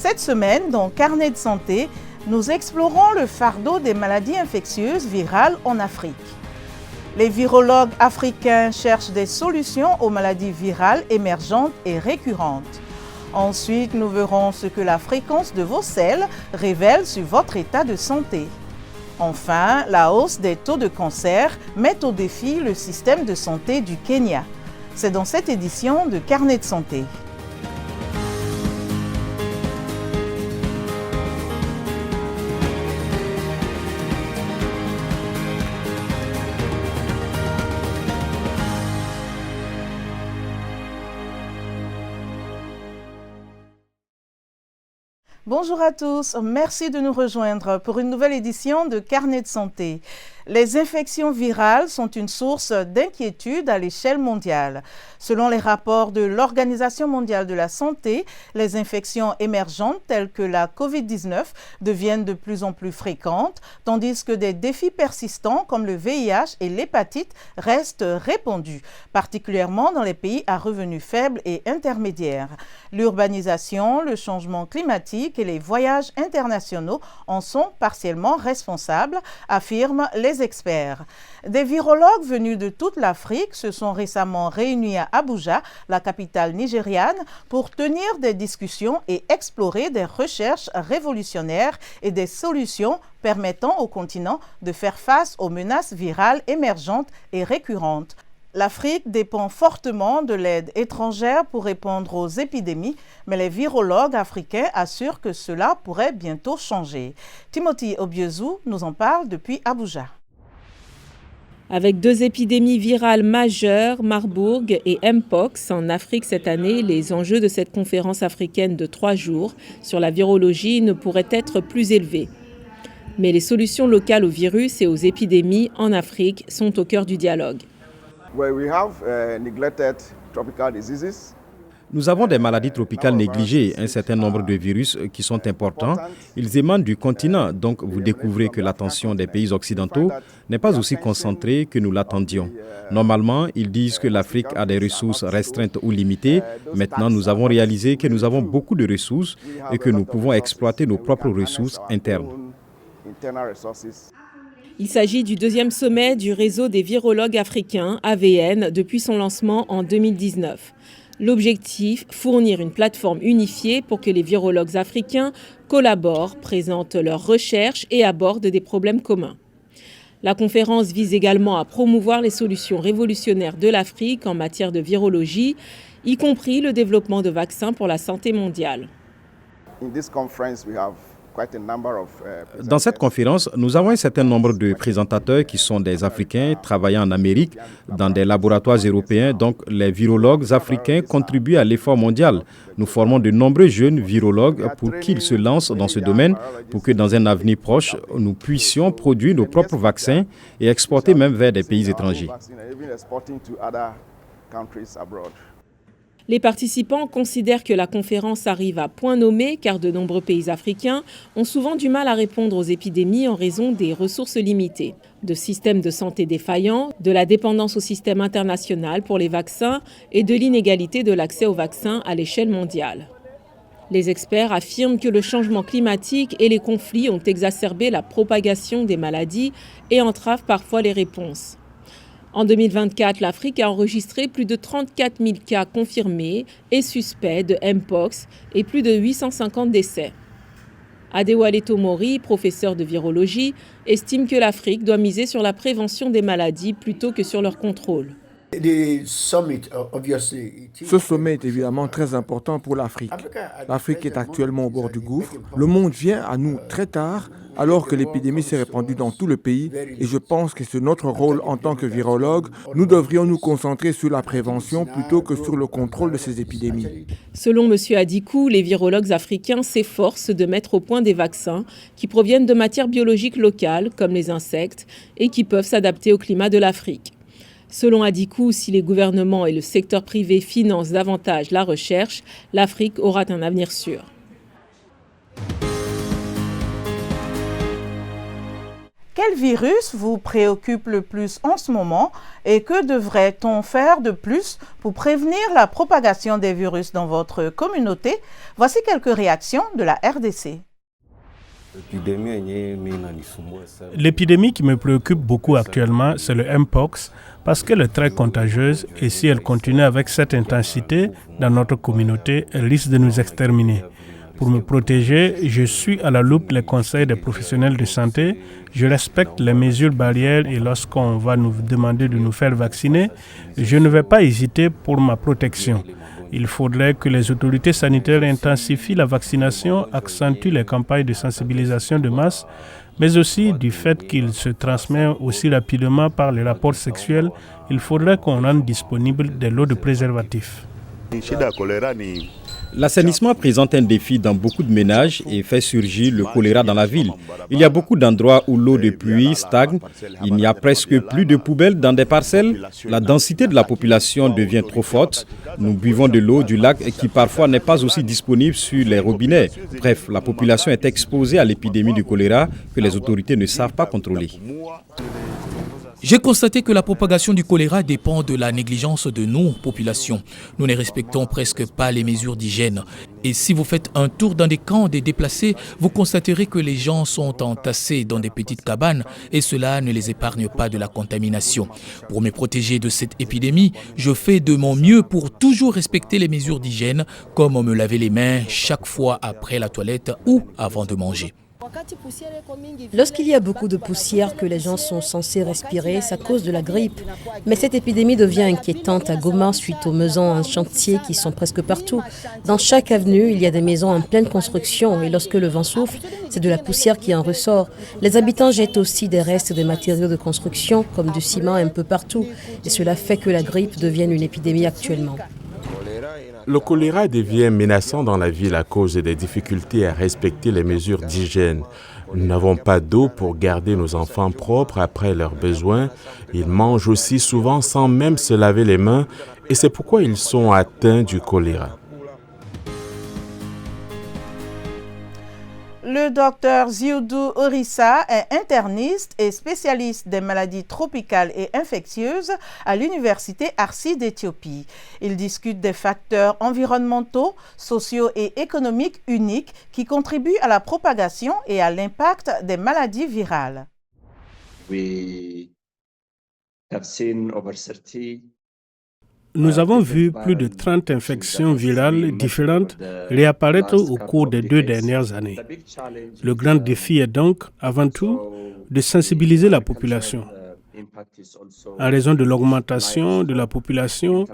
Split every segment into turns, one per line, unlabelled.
Cette semaine, dans Carnet de santé, nous explorons le fardeau des maladies infectieuses virales en Afrique. Les virologues africains cherchent des solutions aux maladies virales émergentes et récurrentes. Ensuite, nous verrons ce que la fréquence de vos selles révèle sur votre état de santé. Enfin, la hausse des taux de cancer met au défi le système de santé du Kenya. C'est dans cette édition de Carnet de santé. Bonjour à tous, merci de nous rejoindre pour une nouvelle édition de Carnet de santé. Les infections virales sont une source d'inquiétude à l'échelle mondiale. Selon les rapports de l'Organisation mondiale de la santé, les infections émergentes telles que la COVID-19 deviennent de plus en plus fréquentes, tandis que des défis persistants comme le VIH et l'hépatite restent répandus, particulièrement dans les pays à revenus faibles et intermédiaires. L'urbanisation, le changement climatique et les voyages internationaux en sont partiellement responsables, affirment les experts. Des virologues venus de toute l'Afrique se sont récemment réunis à Abuja, la capitale nigériane, pour tenir des discussions et explorer des recherches révolutionnaires et des solutions permettant au continent de faire face aux menaces virales émergentes et récurrentes. L'Afrique dépend fortement de l'aide étrangère pour répondre aux épidémies, mais les virologues africains assurent que cela pourrait bientôt changer. Timothy Obiezu nous en parle depuis Abuja.
Avec deux épidémies virales majeures, Marburg et Mpox, en Afrique cette année, les enjeux de cette conférence africaine de 3 jours sur la virologie ne pourraient être plus élevés. Mais les solutions locales aux virus et aux épidémies en Afrique sont au cœur du dialogue.
Nous avons des maladies tropicales négligées, un certain nombre de virus qui sont importants. Ils émanent du continent, donc vous découvrez que l'attention des pays occidentaux n'est pas aussi concentrée que nous l'attendions. Normalement, ils disent que l'Afrique a des ressources restreintes ou limitées. Maintenant, nous avons réalisé que nous avons beaucoup de ressources et que nous pouvons exploiter nos propres ressources internes.
Il s'agit du deuxième sommet du réseau des virologues africains, AVN, depuis son lancement en 2019. L'objectif, fournir une plateforme unifiée pour que les virologues africains collaborent, présentent leurs recherches et abordent des problèmes communs. La conférence vise également à promouvoir les solutions révolutionnaires de l'Afrique en matière de virologie, y compris le développement de vaccins pour la santé mondiale.
Dans cette conférence, nous avons un certain nombre de présentateurs qui sont des Africains travaillant en Amérique dans des laboratoires européens. Donc, les virologues africains contribuent à l'effort mondial. Nous formons de nombreux jeunes virologues pour qu'ils se lancent dans ce domaine, pour que dans un avenir proche, nous puissions produire nos propres vaccins et exporter même vers des pays étrangers.
Les participants considèrent que la conférence arrive à point nommé car de nombreux pays africains ont souvent du mal à répondre aux épidémies en raison des ressources limitées, de systèmes de santé défaillants, de la dépendance au système international pour les vaccins et de l'inégalité de l'accès aux vaccins à l'échelle mondiale. Les experts affirment que le changement climatique et les conflits ont exacerbé la propagation des maladies et entravent parfois les réponses. En 2024, l'Afrique a enregistré plus de 34 000 cas confirmés et suspects de Mpox et plus de 850 décès. Adewale Tomori, professeur de virologie, estime que l'Afrique doit miser sur la prévention des maladies plutôt que sur leur contrôle.
Ce sommet est évidemment très important pour l'Afrique. L'Afrique est actuellement au bord du gouffre. Le monde vient à nous très tard, alors que l'épidémie s'est répandue dans tout le pays. Et je pense que c'est notre rôle en tant que virologues. Nous devrions nous concentrer sur la prévention plutôt que sur le contrôle de ces épidémies.
Selon M. Adikou, les virologues africains s'efforcent de mettre au point des vaccins qui proviennent de matières biologiques locales, comme les insectes, et qui peuvent s'adapter au climat de l'Afrique. Selon Adikou, si les gouvernements et le secteur privé financent davantage la recherche, l'Afrique aura un avenir sûr.
Quel virus vous préoccupe le plus en ce moment et que devrait-on faire de plus pour prévenir la propagation des virus dans votre communauté? Voici quelques réactions de la RDC.
L'épidémie qui me préoccupe beaucoup actuellement, c'est le Mpox, parce qu'elle est très contagieuse et si elle continue avec cette intensité dans notre communauté, elle risque de nous exterminer. Pour me protéger, je suis à la loupe les conseils des professionnels de santé, je respecte les mesures barrières et lorsqu'on va nous demander de nous faire vacciner, je ne vais pas hésiter pour ma protection. Il faudrait que les autorités sanitaires intensifient la vaccination, accentuent les campagnes de sensibilisation de masse, mais aussi du fait qu'il se transmet aussi rapidement par les rapports sexuels, il faudrait qu'on rende disponible des lots de préservatifs.
L'assainissement présente un défi dans beaucoup de ménages et fait surgir le choléra dans la ville. Il y a beaucoup d'endroits où l'eau de pluie stagne. Il n'y a presque plus de poubelles dans des parcelles. La densité de la population devient trop forte. Nous buvons de l'eau du lac qui parfois n'est pas aussi disponible sur les robinets. Bref, la population est exposée à l'épidémie du choléra que les autorités ne savent pas contrôler.
J'ai constaté que la propagation du choléra dépend de la négligence de nos populations. Nous ne respectons presque pas les mesures d'hygiène. Et si vous faites un tour dans des camps des déplacés, vous constaterez que les gens sont entassés dans des petites cabanes et cela ne les épargne pas de la contamination. Pour me protéger de cette épidémie, je fais de mon mieux pour toujours respecter les mesures d'hygiène, comme me laver les mains chaque fois après la toilette ou avant de manger.
Lorsqu'il y a beaucoup de poussière que les gens sont censés respirer, ça cause de la grippe. Mais cette épidémie devient inquiétante à Goma suite aux maisons en chantier qui sont presque partout. Dans chaque avenue, il y a des maisons en pleine construction et lorsque le vent souffle, c'est de la poussière qui en ressort. Les habitants jettent aussi des restes des matériaux de construction comme du ciment un peu partout et cela fait que la grippe devienne une épidémie actuellement.
Le choléra devient menaçant dans la ville à cause des difficultés à respecter les mesures d'hygiène. Nous n'avons pas d'eau pour garder nos enfants propres après leurs besoins. Ils mangent aussi souvent sans même se laver les mains et c'est pourquoi ils sont atteints du choléra.
Le docteur Zioudou Orissa est interniste et spécialiste des maladies tropicales et infectieuses à l'Université Arsi d'Éthiopie. Il discute des facteurs environnementaux, sociaux et économiques uniques qui contribuent à la propagation et à l'impact des maladies virales.
Nous avons vu plus de 30 infections virales différentes réapparaître au cours des 2 dernières années. Le grand défi est donc, avant tout, de sensibiliser la population. En raison de l'augmentation de la population,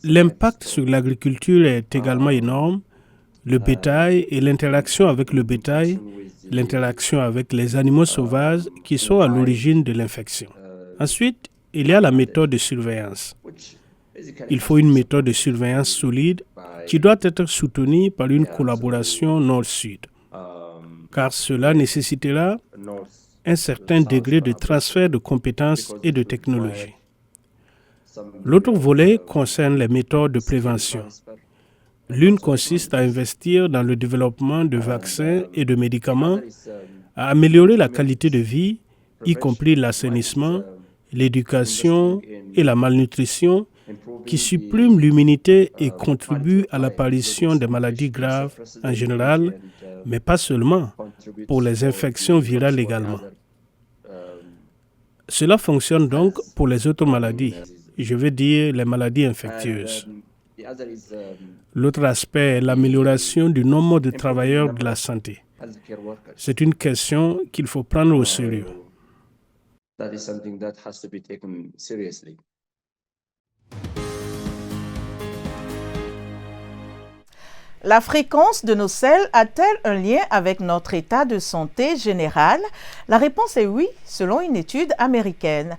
l'impact sur l'agriculture est également énorme. Le bétail et l'interaction avec le bétail, l'interaction avec les animaux sauvages qui sont à l'origine de l'infection. Ensuite, il y a la méthode de surveillance. Il faut une méthode de surveillance solide qui doit être soutenue par une collaboration nord-sud, car cela nécessitera un certain degré de transfert de compétences et de technologie. L'autre volet concerne les méthodes de prévention. L'une consiste à investir dans le développement de vaccins et de médicaments, à améliorer la qualité de vie, y compris l'assainissement, l'éducation et la malnutrition, qui suppriment l'immunité et contribuent à l'apparition des maladies graves en général, mais pas seulement, pour les infections virales également. Cela fonctionne donc pour les autres maladies, je veux dire les maladies infectieuses. L'autre aspect est l'amélioration du nombre de travailleurs de la santé. C'est une question qu'il faut prendre au sérieux.
La fréquence de nos selles a-t-elle un lien avec notre état de santé général? La réponse est oui, selon une étude américaine.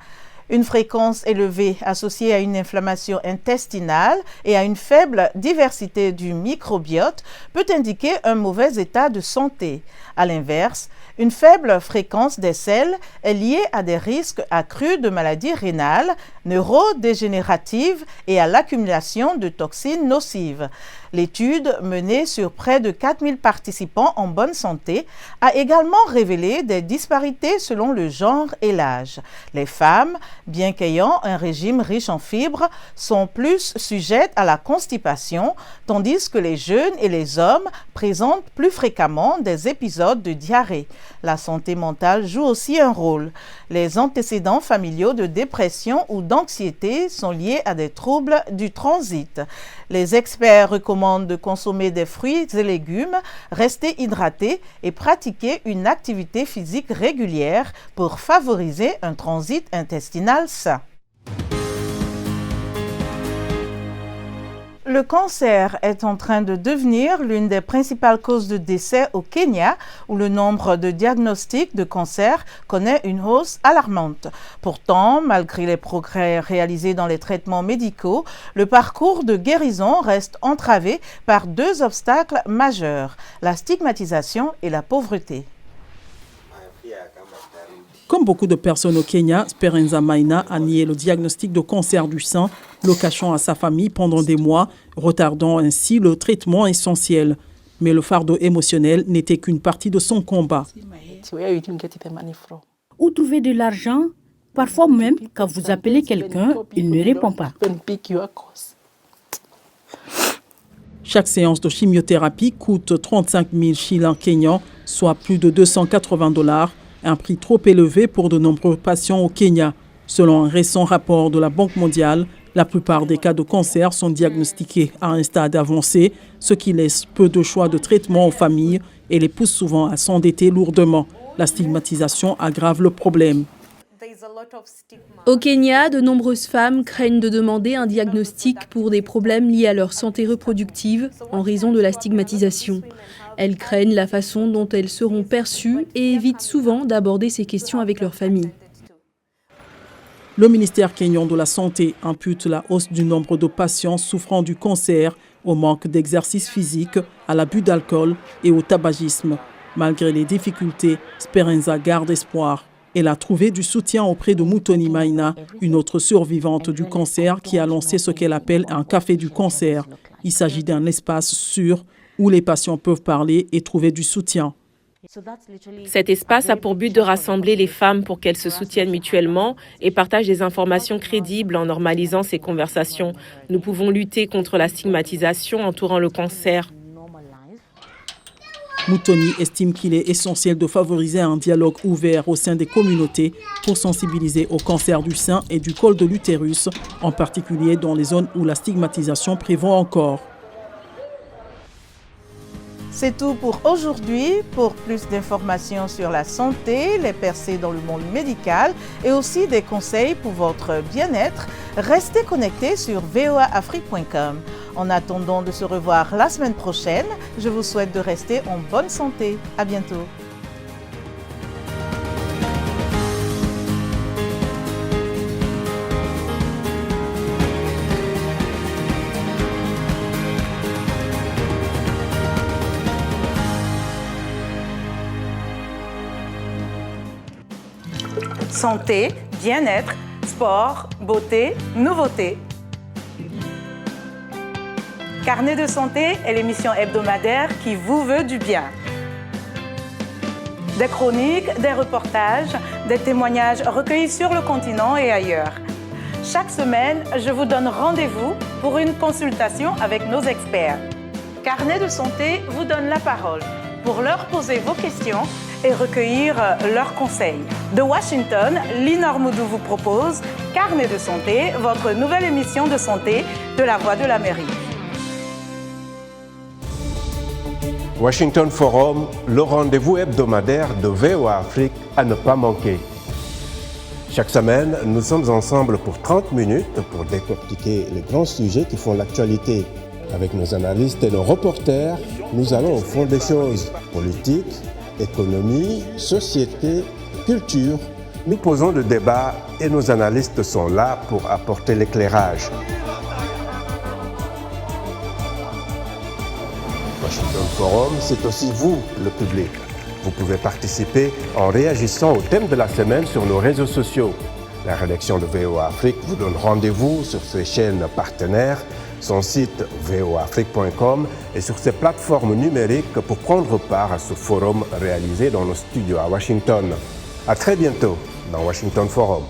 Une fréquence élevée associée à une inflammation intestinale et à une faible diversité du microbiote peut indiquer un mauvais état de santé. À l'inverse, une faible fréquence des selles est liée à des risques accrus de maladies rénales, neurodégénératives et à l'accumulation de toxines nocives. L'étude, menée sur près de 4000 participants en bonne santé, a également révélé des disparités selon le genre et l'âge. Les femmes, bien qu'ayant un régime riche en fibres, sont plus sujettes à la constipation, tandis que les jeunes et les hommes présentent plus fréquemment des épisodes de diarrhée. La santé mentale joue aussi un rôle. Les antécédents familiaux de dépression ou d'anxiété sont liés à des troubles du transit. Les experts recommandent de consommer des fruits et légumes, rester hydraté et pratiquer une activité physique régulière pour favoriser un transit intestinal sain. Le cancer est en train de devenir l'une des principales causes de décès au Kenya, où le nombre de diagnostics de cancer connaît une hausse alarmante. Pourtant, malgré les progrès réalisés dans les traitements médicaux, le parcours de guérison reste entravé par deux obstacles majeurs, la stigmatisation et la pauvreté.
Comme beaucoup de personnes au Kenya, Speranza Maina a nié le diagnostic de cancer du sein, le cachant à sa famille pendant des mois, retardant ainsi le traitement essentiel. Mais le fardeau émotionnel n'était qu'une partie de son combat.
Où trouver de l'argent? Parfois même, quand vous appelez quelqu'un, il ne répond pas.
Chaque séance de chimiothérapie coûte 35 000 shillings kenyans, soit plus de $280. Un prix trop élevé pour de nombreux patients au Kenya. Selon un récent rapport de la Banque mondiale, la plupart des cas de cancer sont diagnostiqués à un stade avancé, ce qui laisse peu de choix de traitement aux familles et les pousse souvent à s'endetter lourdement. La stigmatisation aggrave le problème.
Au Kenya, de nombreuses femmes craignent de demander un diagnostic pour des problèmes liés à leur santé reproductive en raison de la stigmatisation. Elles craignent la façon dont elles seront perçues et évitent souvent d'aborder ces questions avec leur famille.
Le ministère kényan de la Santé impute la hausse du nombre de patients souffrant du cancer au manque d'exercice physique, à l'abus d'alcool et au tabagisme. Malgré les difficultés, Speranza garde espoir. Elle a trouvé du soutien auprès de Muthoni Maina, une autre survivante du cancer qui a lancé ce qu'elle appelle un café du cancer. Il s'agit d'un espace sûr où les patients peuvent parler et trouver du soutien.
Cet espace a pour but de rassembler les femmes pour qu'elles se soutiennent mutuellement et partagent des informations crédibles en normalisant ces conversations. Nous pouvons lutter contre la stigmatisation entourant le cancer.
Muthoni estime qu'il est essentiel de favoriser un dialogue ouvert au sein des communautés pour sensibiliser au cancer du sein et du col de l'utérus, en particulier dans les zones où la stigmatisation prévaut encore.
C'est tout pour aujourd'hui. Pour plus d'informations sur la santé, les percées dans le monde médical et aussi des conseils pour votre bien-être, restez connectés sur voaafrique.com. En attendant de se revoir la semaine prochaine, je vous souhaite de rester en bonne santé. À bientôt. Santé, bien-être, sport, beauté, nouveauté. Carnet de santé est l'émission hebdomadaire qui vous veut du bien. Des chroniques, des reportages, des témoignages recueillis sur le continent et ailleurs. Chaque semaine, je vous donne rendez-vous pour une consultation avec nos experts. Carnet de santé vous donne la parole pour leur poser vos questions et recueillir leurs conseils. De Washington, Linor Moudou vous propose Carnet de santé, votre nouvelle émission de santé de la Voix de l'Amérique.
Washington Forum, le rendez-vous hebdomadaire de VOA Afrique à ne pas manquer. Chaque semaine, nous sommes ensemble pour 30 minutes pour décortiquer les grands sujets qui font l'actualité. Avec nos analystes et nos reporters, nous allons au fond des choses. Politique, économie, société, culture. Nous posons le débat et nos analystes sont là pour apporter l'éclairage. Washington Forum, c'est aussi vous, le public. Vous pouvez participer en réagissant au thème de la semaine sur nos réseaux sociaux. La rédaction de VOA Afrique vous donne rendez-vous sur ses chaînes partenaires, son site voaafrique.com et sur ses plateformes numériques pour prendre part à ce forum réalisé dans nos studios à Washington. À très bientôt dans Washington Forum.